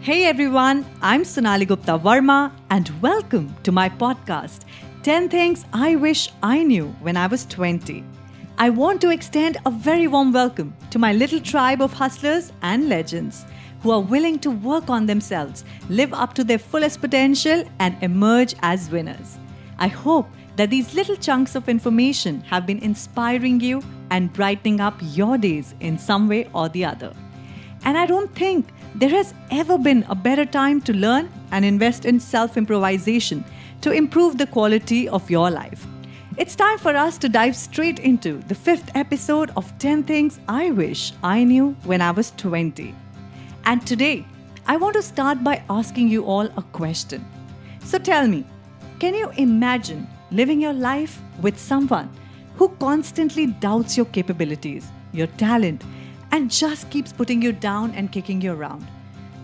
Hey everyone, I'm Sonali Gupta Verma and welcome to my podcast 10 Things I Wish I Knew When I Was 20. I want to extend a very warm welcome to my little tribe of hustlers and legends who are willing to work on themselves, live up to their fullest potential and emerge as winners. I hope that these little chunks of information have been inspiring you and brightening up your days in some way or the other. And I don't think there has ever been a better time to learn and invest in self-improvisation to improve the quality of your life. It's time for us to dive straight into the 5th episode of 10 Things I Wish I Knew When I Was 20. And today, I want to start by asking you all a question. So tell me, can you imagine living your life with someone who constantly doubts your capabilities, your talent, and just keeps putting you down and kicking you around?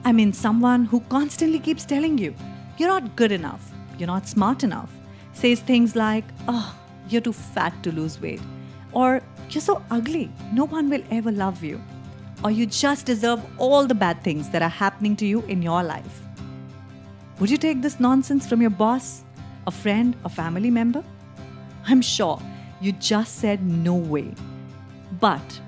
I mean, someone who constantly keeps telling you, you're not good enough, you're not smart enough, says things like, oh, you're too fat to lose weight, or you're so ugly, no one will ever love you, or you just deserve all the bad things that are happening to you in your life. Would you take this nonsense from your boss, a friend, a family member? I'm sure you just said no way. But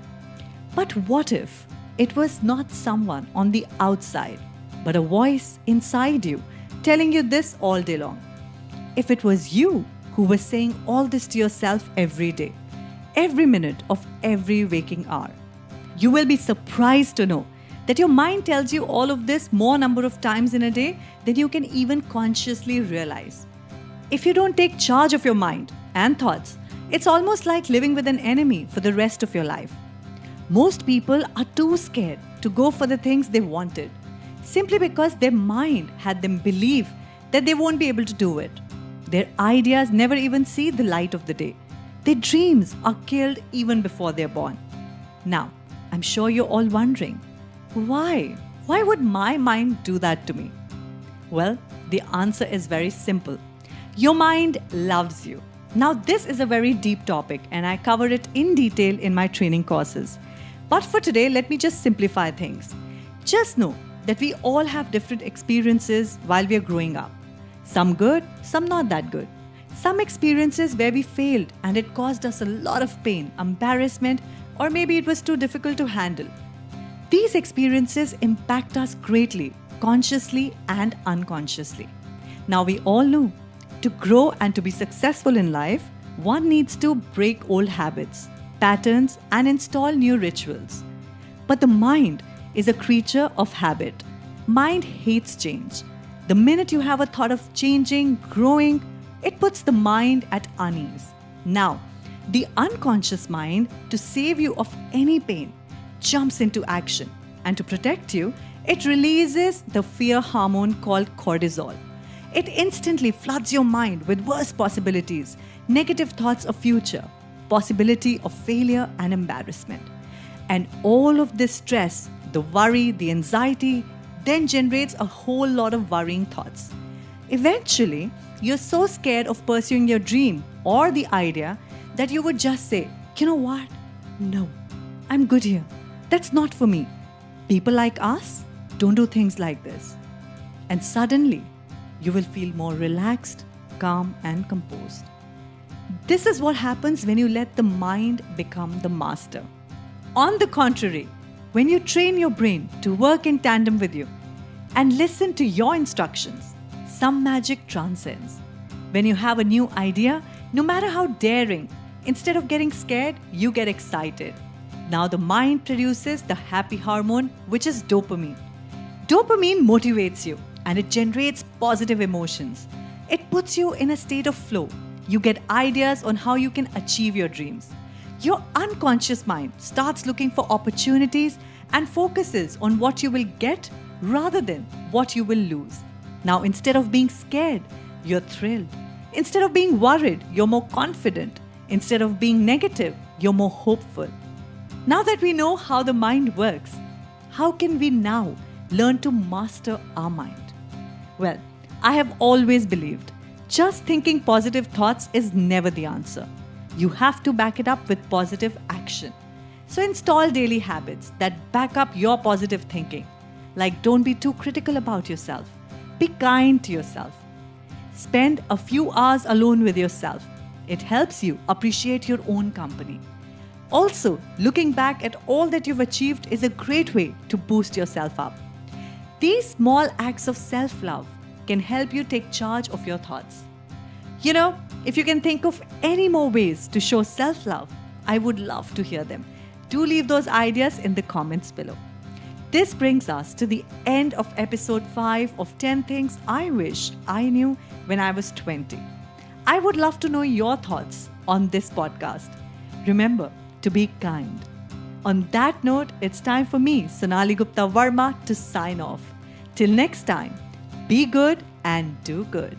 what if it was not someone on the outside, but a voice inside you telling you this all day long? If it was you who was saying all this to yourself every day, every minute of every waking hour, you will be surprised to know that your mind tells you all of this more number of times in a day than you can even consciously realize. If you don't take charge of your mind and thoughts, it's almost like living with an enemy for the rest of your life. Most people are too scared to go for the things they wanted, simply because their mind had them believe that they won't be able to do it. Their ideas never even see the light of the day. Their dreams are killed even before they're born. Now, I'm sure you're all wondering, why? Why would my mind do that to me? Well, the answer is very simple. Your mind loves you. Now, this is a very deep topic and I cover it in detail in my training courses. But for today, let me just simplify things. Just know that we all have different experiences while we are growing up. Some good, some not that good. Some experiences where we failed and it caused us a lot of pain, embarrassment, or maybe it was too difficult to handle. These experiences impact us greatly, consciously and unconsciously. Now we all know, to grow and to be successful in life, one needs to break old habits, patterns, and install new rituals. But the mind is a creature of habit. Mind hates change. The minute you have a thought of changing, growing, it puts the mind at unease. Now, the unconscious mind, to save you of any pain, jumps into action. And to protect you, it releases the fear hormone called cortisol. It instantly floods your mind with worse possibilities, negative thoughts of future, possibility of failure and embarrassment. And all of this stress, the worry, the anxiety, then generates a whole lot of worrying thoughts. Eventually, you're so scared of pursuing your dream or the idea that you would just say, you know what? No, I'm good here. That's not for me. People like us don't do things like this. And suddenly, you will feel more relaxed, calm, and composed. This is what happens when you let the mind become the master. On the contrary, when you train your brain to work in tandem with you and listen to your instructions, some magic transcends. When you have a new idea, no matter how daring, instead of getting scared, you get excited. Now the mind produces the happy hormone, which is dopamine. Dopamine motivates you and it generates positive emotions. It puts you in a state of flow. You get ideas on how you can achieve your dreams. Your unconscious mind starts looking for opportunities and focuses on what you will get rather than what you will lose. Now, instead of being scared, you're thrilled. Instead of being worried, you're more confident. Instead of being negative, you're more hopeful. Now that we know how the mind works, how can we now learn to master our mind? Well, I have always believed just thinking positive thoughts is never the answer. You have to back it up with positive action. So install daily habits that back up your positive thinking. like don't be too critical about yourself. Be kind to yourself. Spend a few hours alone with yourself. It helps you appreciate your own company. Also, looking back at all that you've achieved is a great way to boost yourself up. These small acts of self-love can help you take charge of your thoughts. You know, if you can think of any more ways to show self-love, I would love to hear them. Do leave those ideas in the comments below. This brings us to the end of episode 5 of 10 Things I Wish I Knew When I Was 20. I would love to know your thoughts on this podcast. Remember to be kind. On that note, it's time for me, Sonali Gupta Verma, to sign off. Till next time, be good and do good.